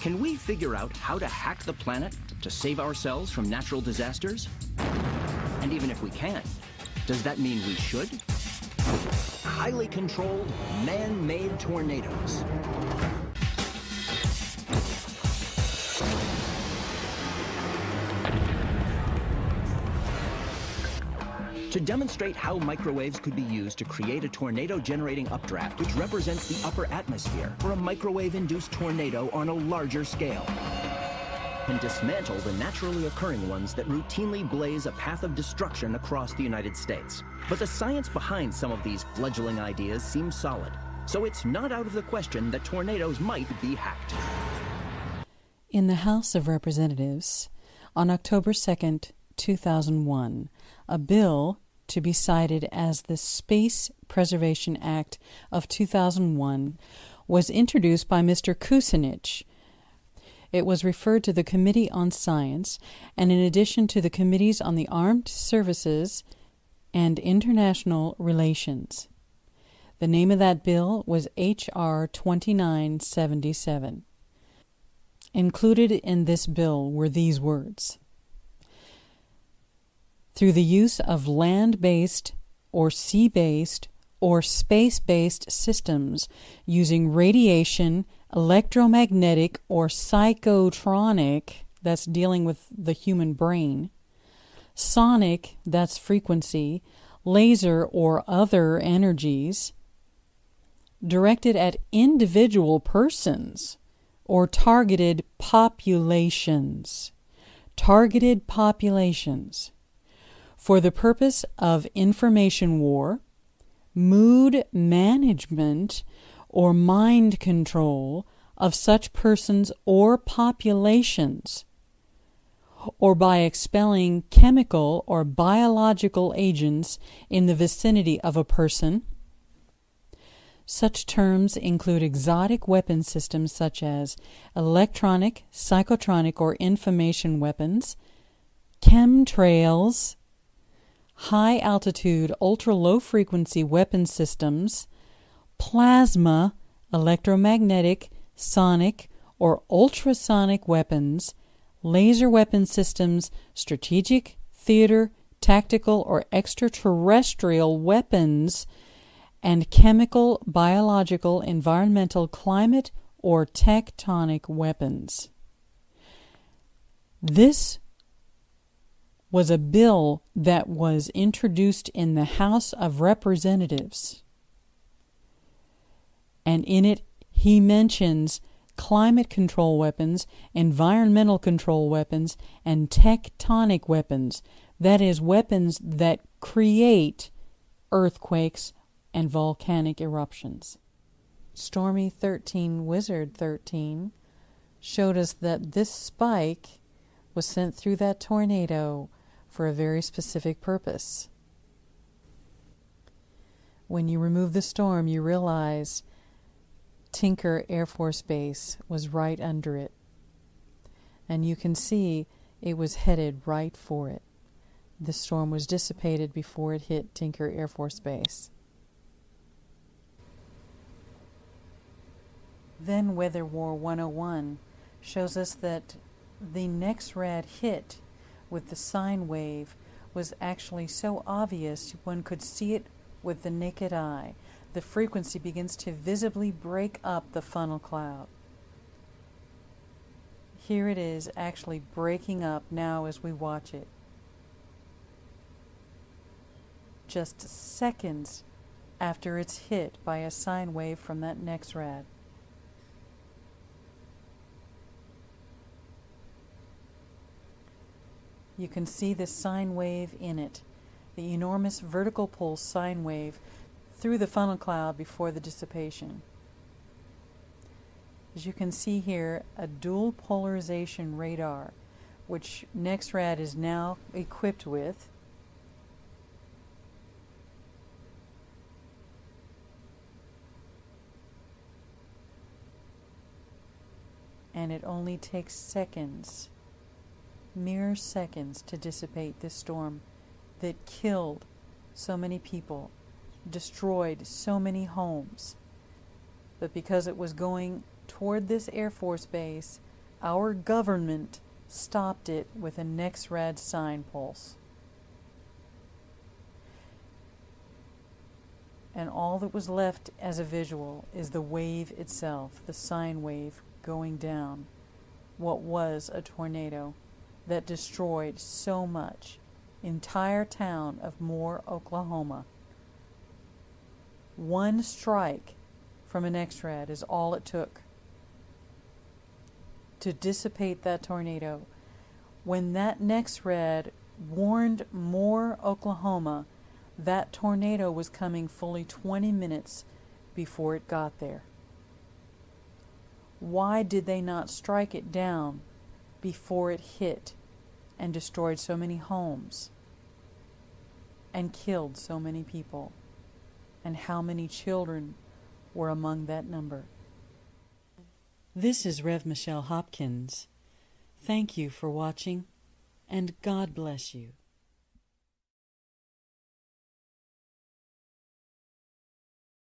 Can we figure out how to hack the planet to save ourselves from natural disasters? And even if we can, does that mean we should? Highly controlled, man-made tornadoes. To demonstrate how microwaves could be used to create a tornado-generating updraft which represents the upper atmosphere for a microwave-induced tornado on a larger scale, and dismantle the naturally occurring ones that routinely blaze a path of destruction across the United States. But the science behind some of these fledgling ideas seems solid, so it's not out of the question that tornadoes might be hacked. In the House of Representatives, on October 2nd, 2001, a bill to be cited as the Space Preservation Act of 2001 was introduced by Mr. Kucinich. It was referred to the Committee on Science, and in addition to the Committees on the Armed Services and International Relations. The name of that bill was H.R. 2977. Included in this bill were these words: through the use of land-based or sea-based or space-based systems using radiation, electromagnetic, or psychotronic, that's dealing with the human brain, sonic, that's frequency, laser or other energies, directed at individual persons or targeted populations. Targeted populations. For the purpose of information war, mood management, or mind control of such persons or populations, or by expelling chemical or biological agents in the vicinity of a person. Such terms include exotic weapon systems such as electronic, psychotronic, or information weapons, chemtrails, high-altitude, ultra-low-frequency weapon systems, plasma, electromagnetic, sonic, or ultrasonic weapons, laser weapon systems, strategic, theater, tactical, or extraterrestrial weapons, and chemical, biological, environmental, climate, or tectonic weapons. This was a bill that was introduced in the House of Representatives. And in it, he mentions climate control weapons, environmental control weapons, and tectonic weapons. That is, weapons that create earthquakes and volcanic eruptions. Stormy 13 Wizard 13 showed us that this spike was sent through that tornado for a very specific purpose. When you remove the storm, you realize Tinker Air Force Base was right under it. And you can see it was headed right for it. The storm was dissipated before it hit Tinker Air Force Base. Then Weather War 101 shows us that the next rad hit with the sine wave was actually so obvious one could see it with the naked eye. The frequency begins to visibly break up the funnel cloud. Here it is actually breaking up now as we watch it. Just seconds after it's hit by a sine wave from that next rad. You can see the sine wave in it, the enormous vertical pulse sine wave through the funnel cloud before the dissipation. As you can see here, a dual polarization radar, which NexRad is now equipped with. And it only takes seconds, mere seconds, to dissipate this storm that killed so many people, destroyed so many homes. But because it was going toward this Air Force base, Our government stopped it with a NEXRAD sign pulse. And all that was left as a visual is the wave itself, the sine wave going down, what was a tornado that destroyed so much. Entire town of Moore, Oklahoma. One strike from an NEXRAD is all it took to dissipate that tornado. When that NEXRAD warned Moore, Oklahoma, that tornado was coming fully 20 minutes before it got there. Why did they not strike it down before it hit and destroyed so many homes and killed so many people? And how many children were among that number? This is Rev. Michelle Hopkins. Thank you for watching, and God bless you.